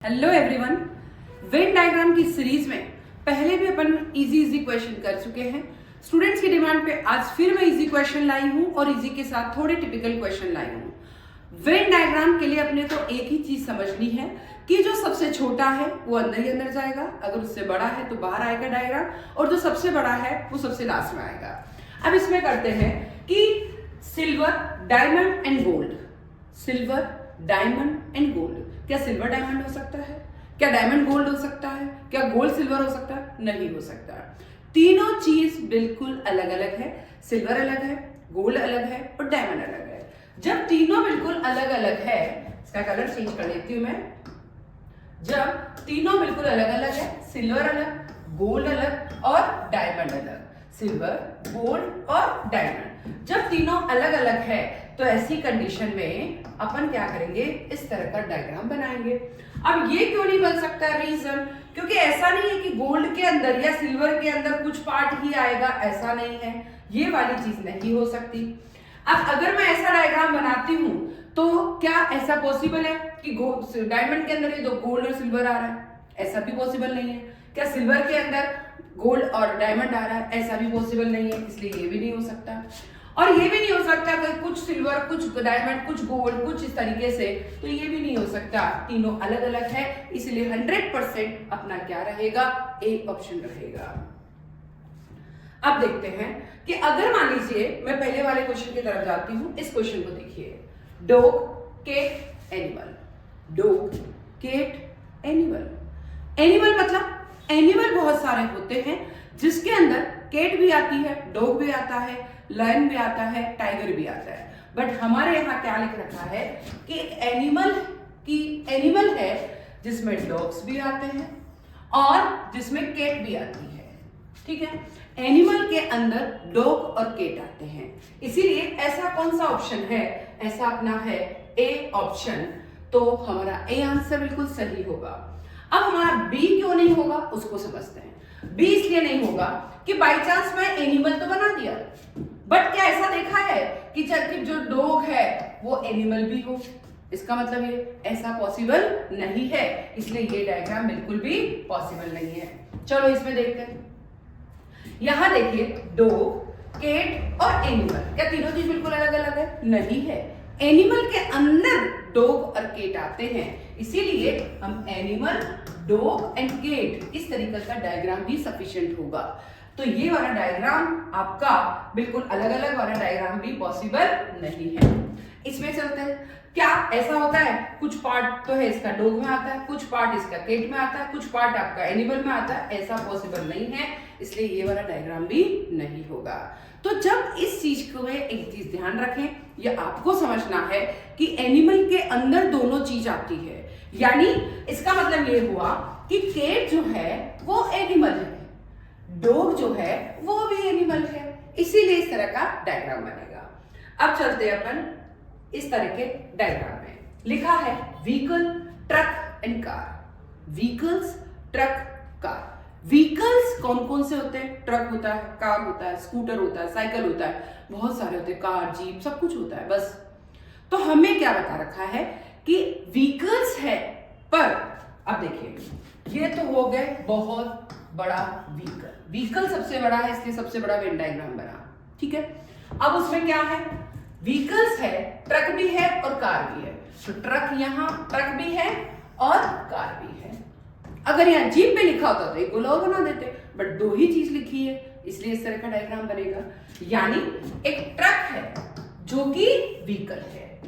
Hello everyone. Venn diagram की series में पहले भी अपन इजी क्वेश्चन कर चुके हैं। स्टूडेंट्स की डिमांड पे आज फिर मैं इजी क्वेश्चन लाई हूं और इजी के साथ थोड़े टिपिकल क्वेश्चन लाई हूं। वेन डायग्राम के लिए अपने को एक ही चीज समझनी है कि जो सबसे छोटा है वो अंदर ही अंदर जाएगा, अगर उससे बड़ा है तो बाहर आएगा डायग्राम, और जो सबसे बड़ा है वो सबसे लास्ट में आएगा। अब इसमें करते हैं कि silver, diamond and gold. Silver, diamond and gold. क्या सिल्वर डायमंड हो सकता है? क्या डायमंड गोल्ड हो सकता है? क्या गोल्ड सिल्वर हो सकता है? नहीं हो सकता। तीनों चीज बिल्कुल अलग अलग है। सिल्वर अलग है, गोल्ड अलग है और डायमंड अलग है। जब तीनों बिल्कुल अलग अलग है, इसका कलर चेंज कर देती हूं मैं। जब तीनों बिल्कुल अलग अलग है, सिल्वर अलग, गोल्ड अलग और डायमंड अलग, सिल्वर, गोल्ड और डायमंड, जब तीनों अलग अलग है तो ऐसी कंडीशन में अपन क्या करेंगे, इस तरह का डायग्राम बनाएंगे। अब ये क्यों नहीं बन सकता? रीजन, क्योंकि ऐसा नहीं है कि गोल्ड के अंदर या सिल्वर के अंदर कुछ पार्ट ही आएगा, ऐसा नहीं है, ये वाली चीज नहीं हो सकती। अब अगर मैं ऐसा डायग्राम बनाती हूं तो क्या ऐसा पॉसिबल है कि डायमंड के अंदर ये दो गोल्ड और सिल्वर आ रहा है? ऐसा भी पॉसिबल नहीं है। क्या सिल्वर के अंदर गोल्ड और डायमंड आ रहा है? ऐसा भी पॉसिबल नहीं है, इसलिए ये भी नहीं हो सकता। और ये भी नहीं हो सकता कि कुछ सिल्वर, कुछ डायमंड, कुछ गोल्ड, कुछ इस तरीके से, तो ये भी नहीं हो सकता। तीनों अलग अलग है, इसलिए 100% अपना क्या रहेगा? ए ऑप्शन रहेगा। अब देखते हैं कि अगर मान लीजिए मैं पहले वाले क्वेश्चन की तरफ जाती हूं। इस क्वेश्चन को देखिए, dog, cat, animal. Dog, cat, animal. Animal मतलब एनिमल बहुत सारे होते हैं, जिसके अंदर केट भी आती है, डॉग भी आता है, लायन भी आता है, टाइगर भी आता है। बट हमारे यहाँ क्या लिख रखा है कि एनिमल है जिसमें डॉग्स भी आते हैं और जिसमें केट भी आती है। ठीक है, एनिमल के अंदर डॉग और केट आते हैं, इसीलिए ऐसा कौन सा ऑप्शन है? ऐसा अपना है ए ऑप्शन। तो हमारा ए आंसर बिल्कुल सही होगा। अब हमारा बी क्यों नहीं होगा उसको समझते हैं। बी इसलिए नहीं होगा कि बाय चांस मैं एनिमल तो बना दिया, बट क्या ऐसा देखा है कि जो डॉग है वो एनिमल भी हो? इसका मतलब ये ऐसा पॉसिबल नहीं है, इसलिए ये डायग्राम बिल्कुल भी पॉसिबल नहीं है। चलो इसमें देखते हैं। यहां देखिए, डॉग, केट और एनिमल, क्या तीनों चीज बिल्कुल अलग अलग है? नहीं है। एनिमल के अंदर डॉग और केट आते हैं, इसीलिए हम एनिमल, डॉग एंड केट इस तरीके का डायग्राम भी सफिशिएंट होगा। तो ये वाला डायग्राम आपका बिल्कुल अलग अलग वाला डायग्राम भी पॉसिबल नहीं है। इसमें चलते हैं। क्या ऐसा होता है कुछ पार्ट तो है इसका डॉग में आता है, कुछ पार्ट इसका केट में आता है, कुछ पार्ट आपका एनिमल में आता है? ऐसा पॉसिबल नहीं है, इसलिए ये वाला डायग्राम भी नहीं होगा। तो जब इस चीज को एक चीज ध्यान रखें, ये आपको समझना है कि एनिमल के अंदर दोनों चीज आती है, यानी इसका मतलब ये हुआ कि केट जो है वो एनिमल है, डॉग जो है वो भी एनिमल है, इसीलिए इस तरह का डायग्राम बनेगा। अब चलते हैं अपन इस तरह के डायग्राम में। लिखा है vehicle, truck and car. Vehicles, truck, car. Vehicles कौन कौन से होते हैं? ट्रक होता है, कार होता है, स्कूटर होता है, साइकिल होता है, बहुत सारे होते हैं, कार, जीप, सब कुछ होता है। बस तो हमें क्या बता रखा है कि व्हीकल्स है, पर अब देखिए ये तो हो गए बहुत बड़ा व्हीकल। व्हीकल सबसे बड़ा है, इसलिए सबसे बड़ा वेन डायग्राम बना। ठीक है, अब उसमें क्या है? व्हीकल्स है, ट्रक भी है और कार भी है। तो ट्रक, यहां ट्रक भी है और कार भी है। अगर यहां जीप पे लिखा होता तो एक गोला बना देते, बट दो ही चीज लिखी है, इसलिए इस तरह का डायग्राम बनेगा। यानी एक ट्रक है जो कि व्हीकल है,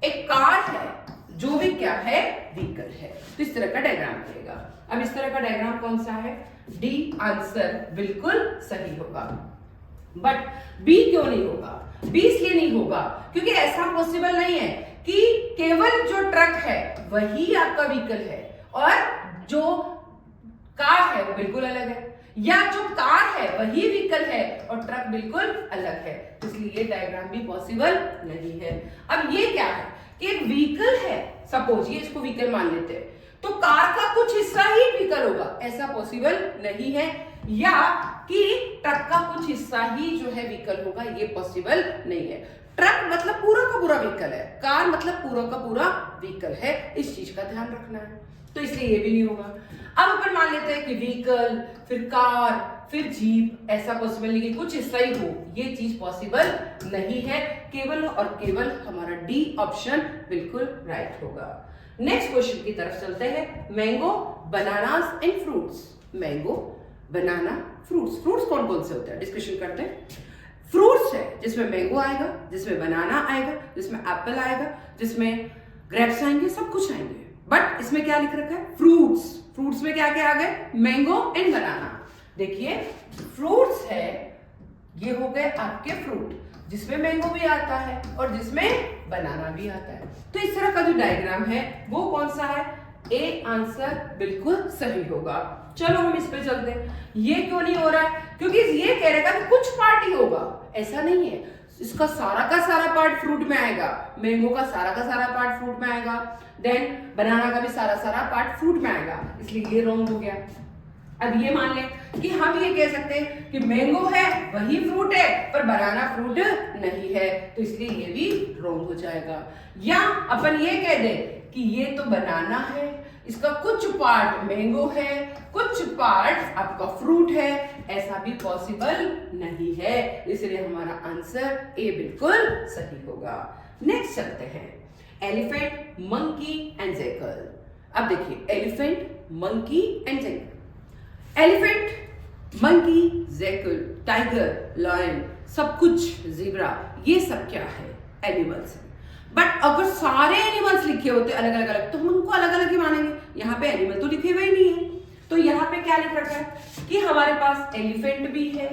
एक कार है जो भी क्या है? व्हीकल है। तो इस तरह का डायग्राम बनेगा। अब इस तरह का डायग्राम कौन सा है? डी आंसर बिल्कुल सही होगा। बट बी क्यों नहीं होगा? बी इसलिए नहीं होगा क्योंकि ऐसा पॉसिबल नहीं है कि केवल जो ट्रक है वही आपका व्हीकल है और जो कार है वो बिल्कुल अलग है, या जो कार है वही व्हीकल है और ट्रक बिल्कुल अलग है। तो इसलिए ये डायग्राम भी पॉसिबल नहीं है। अब ये क्या है कि एक व्हीकल है, सपोज ये इसको व्हीकल मान लेते हैं, तो कार का कुछ हिस्सा ही व्हीकल होगा, ऐसा पॉसिबल नहीं है। या कि ट्रक का कुछ हिस्सा ही जो है व्हीकल होगा, ये पॉसिबल नहीं है। ट्रक मतलब पूरा का पूरा व्हीकल है, कार मतलब पूरा का पूरा व्हीकल है, इस चीज का ध्यान रखना है, तो इसलिए ये भी नहीं होगा। अब अपन मान लेते हैं कि व्हीकल, फिर कार, फिर जीप, ऐसा पॉसिबल नहीं कि कुछ हिस्सा ही हो, ये चीज पॉसिबल नहीं है, केवल और केवल हमारा डी ऑप्शन बिल्कुल राइट होगा। नेक्स्ट क्वेश्चन की तरफ चलते हैं। Mango, bananas and fruits. Mango, banana, fruits. Fruits कौन कौन से होते हैं डिस्कशन करते हैं। फ्रूट्स है जिसमें मैंगो आएगा, जिसमें बनाना आएगा, जिसमें एप्पल आएगा, जिसमें ग्रेप्स आएंगे, सब कुछ आएंगे, बट इसमें क्या लिख रखा है, फ्रूट्स। फ्रूट्स में क्या क्या आ गए, मैंगो एंड बनाना। देखिए फ्रूट्स है, ये हो गए आपके फ्रूट, जिसमें मैंगो भी आता है और जिसमें बनाना भी आता है। तो इस तरह का जो डायग्राम है वो कौन सा है, ए आंसर बिल्कुल सही होगा। चलो हम इस पे चलते हैं। ये क्यों नहीं हो रहा है, क्योंकि ये कह रहेगा कि कुछ पार्ट ही होगा, ऐसा नहीं है, इसका सारा का सारा पार्ट फ्रूट में आएगा, मैंगो का सारा पार्ट फ्रूट में आएगा, देन बनाना का भी सारा पार्ट फ्रूट में आएगा, इसलिए ये रॉन्ग हो गया। अब ये मान लें कि हम ये कह सकते हैं कि मैंगो है वही फ्रूट है पर बनाना फ्रूट नहीं है, तो इसलिए ये भी रॉन्ग हो जाएगा। या अपन ये कह दें कि ये तो बनाना है, इसका कुछ पार्ट मैंगो है, कुछ पार्ट आपका फ्रूट है, ऐसा भी पॉसिबल नहीं है, इसलिए हमारा आंसर ए बिल्कुल सही होगा। नेक्स्ट चलते हैं, एलिफेंट, मंकी एंड जैकल। अब देखिए elephant, monkey and jackal. Elephant, monkey, jackal, tiger, lion, सब कुछ, ज़ेब्रा, ये सब क्या है, एनिमल्स है। बट अगर सारे एनिमल्स लिखे होते अलग अलग तो हम उनको अलग अलग ही मानेंगे। यहाँ पे एनिमल तो लिखे हुए ही नहीं है, तो यहाँ पे क्या लिख रखा है कि हमारे पास एलिफेंट भी है,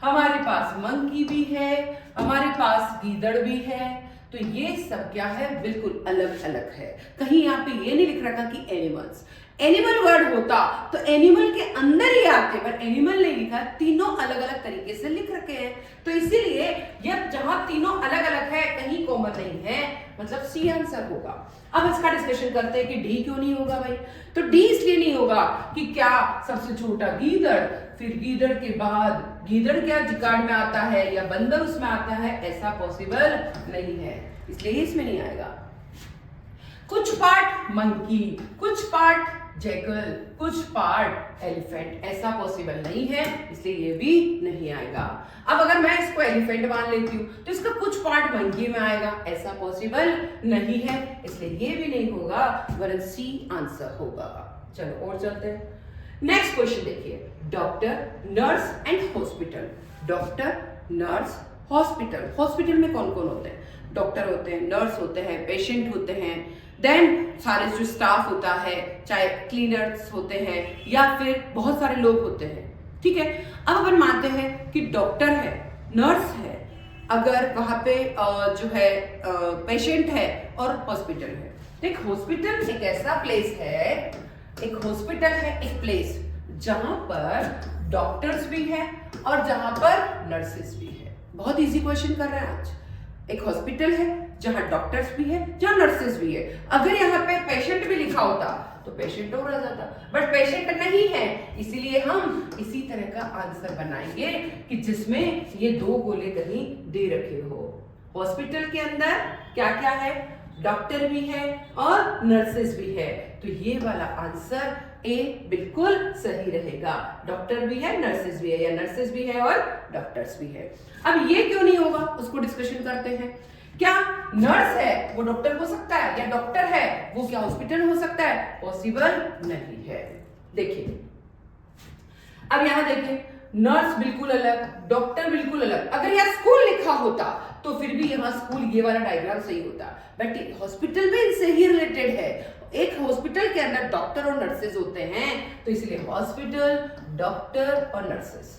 हमारे पास मंकी भी है, हमारे पास गीदड़ भी है, तो ये सब क्या है, बिल्कुल अलग अलग है। कहीं यहाँ पे ये नहीं लिख रखा कि एनिमल्स। एनिमल वर्ड होता तो एनिमल के अंदर ही आते, पर एनिमल नहीं लिखा, तीनों अलग अलग तरीके से लिख रखे हैं, तो इसीलिए ये जहां तीनों अलग अलग है कहीं कॉमन नहीं है, मतलब सी आंसर होगा। अब इसका डिस्कशन करते हैं कि डी क्यों नहीं होगा भाई। तो डी इसलिए नहीं होगा कि क्या सबसे छोटा गीदड़, फिर गीदड़ के बाद गीदड़ क्या रिकॉर्ड में आता है या बंदर उसमें आता है, ऐसा पॉसिबल नहीं है, इसलिए इसमें नहीं आएगा। कुछ पार्ट मंकी, कुछ पार्ट जैकल, कुछ पार्ट एलिफेंट, ऐसा पॉसिबल नहीं है, इसलिए ये भी नहीं आएगा। अब अगर मैं इसको एलिफेंट मान लेती हूँ तो इसका कुछ पार्ट मंकी में आएगा, ऐसा पॉसिबल नहीं है, इसलिए ये भी नहीं होगा, वरन सी आंसर होगा। चलो और चलते हैं। नेक्स्ट क्वेश्चन देखिए, doctor, nurse and hospital. Doctor, nurse, hospital. Hospital में कौन कौन होते हैं, डॉक्टर होते हैं, नर्स होते हैं, पेशेंट होते हैं, देन सारे जो स्टाफ होता है, चाहे क्लीनर्स होते हैं या फिर बहुत सारे लोग होते हैं, ठीक है। अब अपन मानते हैं कि डॉक्टर है, नर्स है, अगर वहां पे जो है पेशेंट है और हॉस्पिटल है। एक हॉस्पिटल एक ऐसा प्लेस है, एक हॉस्पिटल है एक प्लेस जहां पर डॉक्टर्स भी है और जहां पर नर्सेस भी है। बहुत इजी क्वेश्चन कर रहे हैं आज। एक हॉस्पिटल है जहां डॉक्टर्स भी है, जहां नर्सेस भी है। अगर यहाँ पे पेशेंट भी लिखा होता तो पेशेंट हो रह जाता, बट पेशेंट नहीं है, इसीलिए हम इसी तरह का आंसर बनाएंगे कि जिसमें ये दो गोले कहीं दे रखे हो। हॉस्पिटल के अंदर क्या क्या है, डॉक्टर भी है और नर्सेस भी है, तो ये वाला आंसर ए बिल्कुल सही रहेगा। डॉक्टर भी है, नर्सेस भी है, या नर्सेस भी है और डॉक्टर्स भी है। अब ये क्यों नहीं होगा उसको डिस्कशन करते हैं। क्या नर्स है वो डॉक्टर हो सकता है, या डॉक्टर है वो क्या हॉस्पिटल हो सकता है, पॉसिबल नहीं है। देखिए अब यहां देखिए, नर्स बिल्कुल अलग, डॉक्टर बिल्कुल अलग। अगर यहाँ स्कूल लिखा होता तो फिर भी यहाँ स्कूल ये वाला डायग्राम सही होता, बट हॉस्पिटल में इनसे ही रिलेटेड है। एक हॉस्पिटल के अंदर डॉक्टर और नर्सेज होते हैं, तो इसलिए हॉस्पिटल, डॉक्टर और नर्सेज,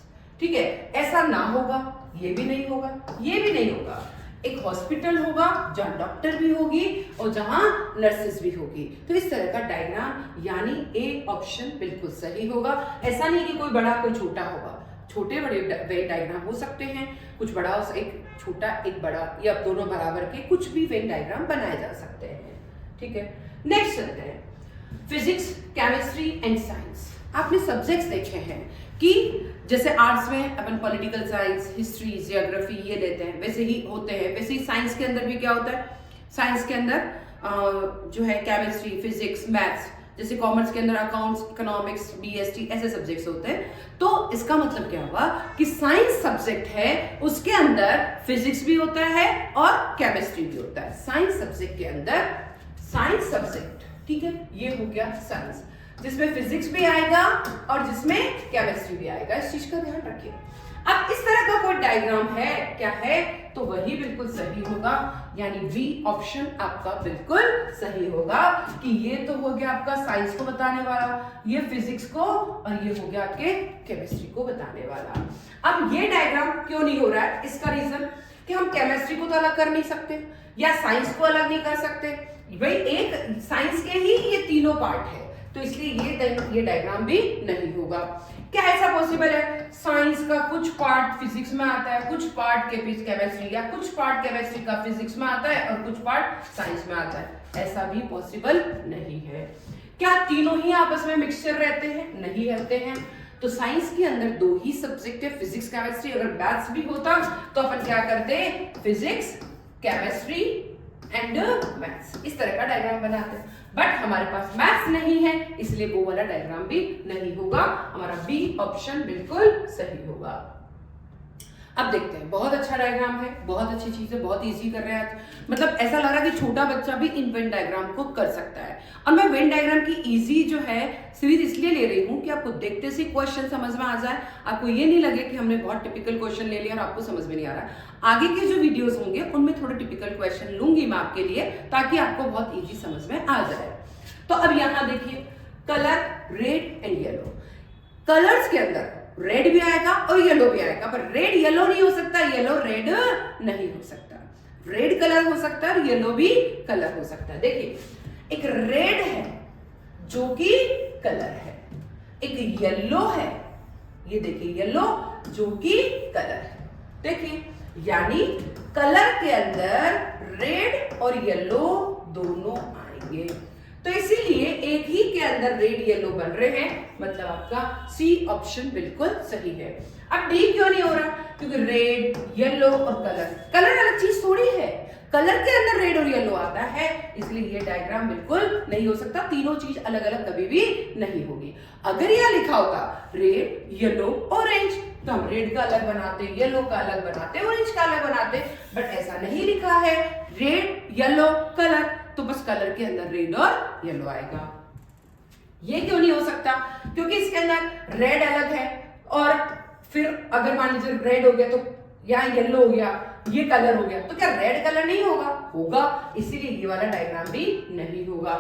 ठीक है। ऐसा ना होगा, ये भी नहीं होगा, ये भी नहीं होगा। एक हॉस्पिटल होगा जहां डॉक्टर भी होगी और जहां नर्सेस भी होगी, तो इस तरह का डायग्राम, यानी ए ऑप्शन बिल्कुल सही होगा। ऐसा नहीं कि कोई बड़ा कोई छोटा होगा, छोटे बड़े वेन डायग्राम हो सकते हैं, कुछ बड़ा, एक छोटा एक बड़ा, या दोनों बराबर के कुछ भी वेन डायग्राम बनाए जा सकते हैं, ठीक है। नेक्स्ट चलते हैं, फिजिक्स, केमिस्ट्री एंड साइंस। आपने सब्जेक्ट्स देखे हैं कि जैसे आर्ट्स में अपन पॉलिटिकल साइंस, हिस्ट्री, जियोग्राफी ये लेते हैं, वैसे ही होते हैं, वैसे ही साइंस के अंदर भी क्या होता है, साइंस के अंदर जो है केमिस्ट्री, फिजिक्स, मैथ्स, जैसे कॉमर्स के अंदर अकाउंट्स, इकोनॉमिक्स, बीएसटी ऐसे सब्जेक्ट्स होते हैं। तो इसका मतलब क्या हुआ कि साइंस सब्जेक्ट है, उसके अंदर फिजिक्स भी होता है और केमिस्ट्री भी होता है। साइंस सब्जेक्ट के अंदर साइंस सब्जेक्ट, ठीक है, ये हो गया साइंस, जिसमें फिजिक्स भी आएगा और जिसमें केमिस्ट्री भी आएगा। इस चीज का ध्यान रखिए। अब इस तरह का कोई डायग्राम है, क्या है, तो वही बिल्कुल सही होगा, यानी बी ऑप्शन आपका बिल्कुल सही होगा कि ये तो हो गया आपका साइंस को बताने वाला, ये फिजिक्स को, और ये हो गया आपके केमिस्ट्री को बताने वाला। अब ये डायग्राम क्यों नहीं हो रहा है, इसका रीजन कि हम केमिस्ट्री को तो अलग कर नहीं सकते या साइंस को अलग नहीं कर सकते, भाई एक साइंस के ही ये तीनों पार्ट है, तो इसलिए ये डायग्राम भी नहीं होगा। क्या ऐसा पॉसिबल है साइंस का कुछ पार्ट फिजिक्स में आता है, कुछ पार्ट केमिस्ट्री, या कुछ पार्ट केमिस्ट्री का फिजिक्स में आता है और कुछ पार्ट साइंस में आता है? ऐसा भी पॉसिबल नहीं है। क्या तीनों ही आपस में मिक्सचर रहते हैं? नहीं रहते हैं। तो साइंस के अंदर दो ही सब्जेक्ट है, फिजिक्स केमिस्ट्री। अगर मैथ्स भी होता तो अपन क्या करते, फिजिक्स केमिस्ट्री एंड मैथ्स, इस तरह का डायग्राम बनाते हैं। बट हमारे पास मैथ्स नहीं है, इसलिए वो वाला डायग्राम भी नहीं होगा। हमारा बी ऑप्शन बिल्कुल सही होगा। अब देखते हैं, बहुत अच्छा डायग्राम है, बहुत अच्छी चीज है, बहुत इजी कर रहे हैं आज। मतलब ऐसा लग रहा है कि छोटा बच्चा भी इन वेन डायग्राम को कर सकता है। और मैं वेन डायग्राम की इजी जो है सीरीज इसलिए ले रही हूँ कि आपको देखते से क्वेश्चन समझ में आ जाए, आपको ये नहीं लगे कि हमने बहुत टिपिकल क्वेश्चन ले लिया और आपको समझ में नहीं आ रहा। आगे के जो वीडियोस होंगे उनमें थोड़े टिपिकल क्वेश्चन लूंगी मैं आपके लिए, ताकि आपको बहुत इजी समझ में आ जाए। तो अब यहाँ देखिए, colour red and yellow. Colours के अंदर रेड भी आएगा और येलो भी आएगा, पर रेड येलो नहीं हो सकता, येलो रेड नहीं हो सकता। रेड कलर हो सकता है और येलो भी कलर हो सकता है। देखिए, एक रेड है जो कि कलर है, एक येलो है, ये देखिए येलो जो कि कलर है। देखिए, यानी कलर के अंदर रेड और येलो दोनों आएंगे, तो इसीलिए एक ही के अंदर रेड येलो बन रहे हैं, मतलब आपका सी ऑप्शन बिल्कुल सही है। अब डी क्यों नहीं हो रहा, क्योंकि रेड, येलो और कलर अलग चीज थोड़ी है। कलर के अंदर रेड और येलो आता है, इसलिए ये डायग्राम बिल्कुल नहीं हो सकता। तीनों चीज अलग अलग कभी भी नहीं होगी। अगर यह लिखा होता रेड, येलो, ऑरेंज, तो हम रेड का अलग बनाते, येलो का अलग बनाते, ऑरेंज का अलग बनाते, बट ऐसा नहीं लिखा है। रेड, येलो, कलर, तो बस कलर के अंदर रेड और येलो आएगा। ये क्यों नहीं हो सकता, क्योंकि इसके अंदर रेड अलग है, और फिर अगर मान लीजिए रेड हो गया तो यहाँ येलो हो गया, ये कलर हो गया, तो क्या रेड कलर नहीं होगा? होगा, इसीलिए ये वाला डायग्राम भी नहीं होगा।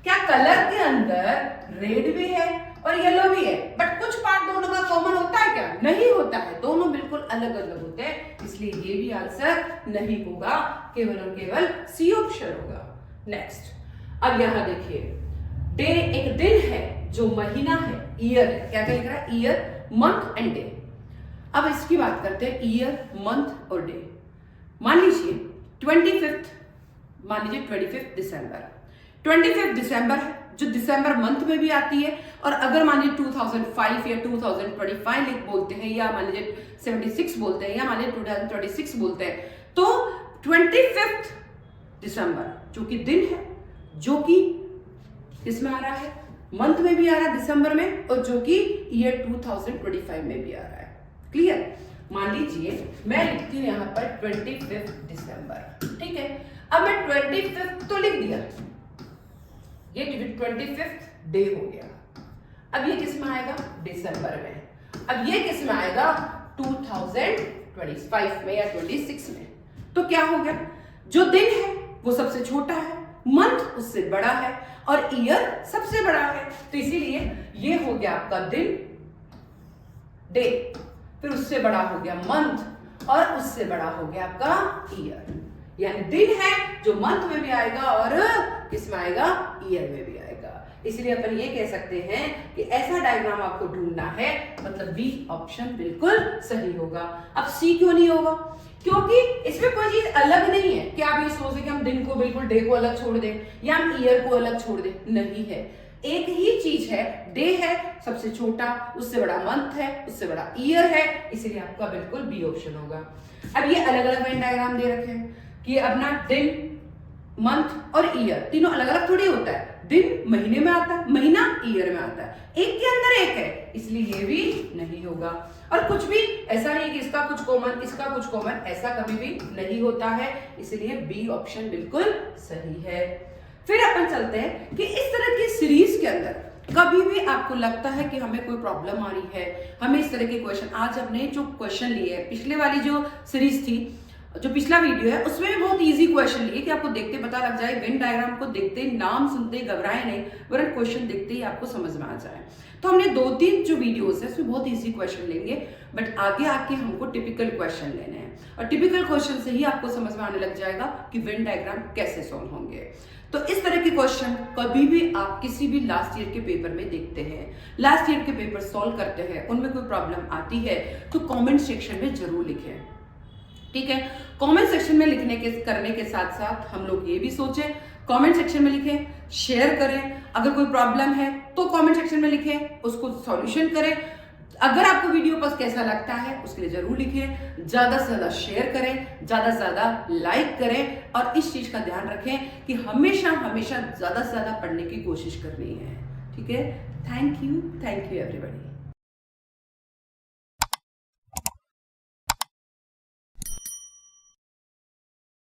क्या कलर के अंदर रेड भी है और येलो भी है, बट कुछ पार्ट दोनों का कॉमन होता है क्या? नहीं होता है, दोनों बिल्कुल अलग अलग होते हैं, इसलिए ये भी आंसर नहीं होगा, केवल और केवल सी ऑप्शन होगा। नेक्स्ट, अब यहां देखिए, डे एक दिन है, जो महीना है ईयर है। क्या क्या लिख रहा है? Year, month and day. अब इसकी बात करते हैं, ईयर, मंथ और डे। मान लीजिए 25, मान लीजिए 25 दिसंबर। 25 दिसंबर है, जो दिसंबर मंथ में भी आती है, और अगर मान लीजिए 2005 या 2025 बोलते हैं, या मान लीजिए 76 बोलते हैं, या मान लीजिए 2026 बोलते हैं, तो 25 दिसंबर जो कि दिन है, जो कि इसमें आ रहा है, मंथ में भी आ रहा है दिसंबर में, और जो कि ईयर 2025 में भी आ रहा है। क्लियर? मान लीजिए मैं लिखती हूं यहां पर 25 दिसंबर, ठीक है। अब मैं 25 तो लिख दिया, ये 25 डे हो गया। अब ये किस में आएगा? दिसंबर में। अब ये किस में आएगा? 2025 में या 26 में। तो क्या हो गया, जो दिन है वो सबसे छोटा है, मंथ उससे बड़ा है, और ईयर सबसे बड़ा है, तो इसीलिए ये हो गया आपका दिन, डे, फिर उससे बड़ा हो गया मंथ, और उससे बड़ा हो गया आपका ईयर। यानी दिन है जो मंथ में भी आएगा और किस में आएगा? ईयर में भी आएगा। इसलिए अपन ये कह सकते हैं कि ऐसा डायग्राम आपको ढूंढना है, मतलब बी ऑप्शन बिल्कुल सही होगा। अब सी क्यों नहीं होगा? क्योंकि इसमें कोई चीज अलग नहीं है कि आप ये सोचे कि हम दिन को बिल्कुल, डे को अलग छोड़ दें या हम ईयर को अलग छोड़ दें, नहीं है। एक ही चीज है, डे है सबसे छोटा, उससे बड़ा मंथ है, उससे बड़ा ईयर है, इसीलिए आपका बिल्कुल बी ऑप्शन होगा। अब ये अलग अलग वेन डायग्राम दे रखे हैं कि अपना दिन, मंथ और ईयर तीनों अलग अलग थोड़ी होता है, दिन महीने में आता है, महीना ईयर में आता है, एक के अंदर एक है, इसलिए ये भी नहीं होगा। और कुछ भी ऐसा नहीं कि इसका कुछ कॉमन इसका कुछ कॉमन, ऐसा कभी भी नहीं होता है, इसलिए बी ऑप्शन बिल्कुल सही है। फिर अपन चलते हैं कि इस तरह की सीरीज के अंदर कभी भी आपको लगता है कि हमें कोई प्रॉब्लम आ रही है, हमें इस तरह के क्वेश्चन, आज हमने जो क्वेश्चन लिए हैं, पिछले वाली जो सीरीज थी, जो पिछला वीडियो है, उसमें भी बहुत इजी क्वेश्चन लिए कि आपको देखते पता लग जाए, वेन डायग्राम को देखते ही, नाम सुनते ही घबराए नहीं, वरन क्वेश्चन देखते ही आपको समझ में आ जाए। तो हमने 2-3 जो वीडियोस है उसमें बहुत इजी क्वेश्चन लेंगे, बट आगे आके हमको टिपिकल क्वेश्चन लेने हैं, और टिपिकल क्वेश्चन से ही आपको समझ में आने लग जाएगा कि वेन डायग्राम कैसे सॉल्व होंगे। तो इस तरह के क्वेश्चन कभी भी आप किसी भी लास्ट ईयर के पेपर में देखते हैं, लास्ट ईयर के पेपर सॉल्व करते हैं, उनमें कोई प्रॉब्लम आती है तो कमेंट सेक्शन में जरूर लिखें, ठीक है। कमेंट सेक्शन में करने के साथ साथ हम लोग ये भी सोचें, कमेंट सेक्शन में लिखें, शेयर करें, अगर कोई प्रॉब्लम है तो कमेंट सेक्शन में लिखें, उसको सॉल्यूशन करें। अगर आपको वीडियो पर कैसा लगता है उसके लिए जरूर लिखें, ज्यादा से ज्यादा शेयर करें, ज्यादा से ज्यादा लाइक करें, और इस चीज का ध्यान रखें कि हमेशा हमेशा ज्यादा से ज्यादा पढ़ने की कोशिश करनी है, ठीक है। Thank you everybody.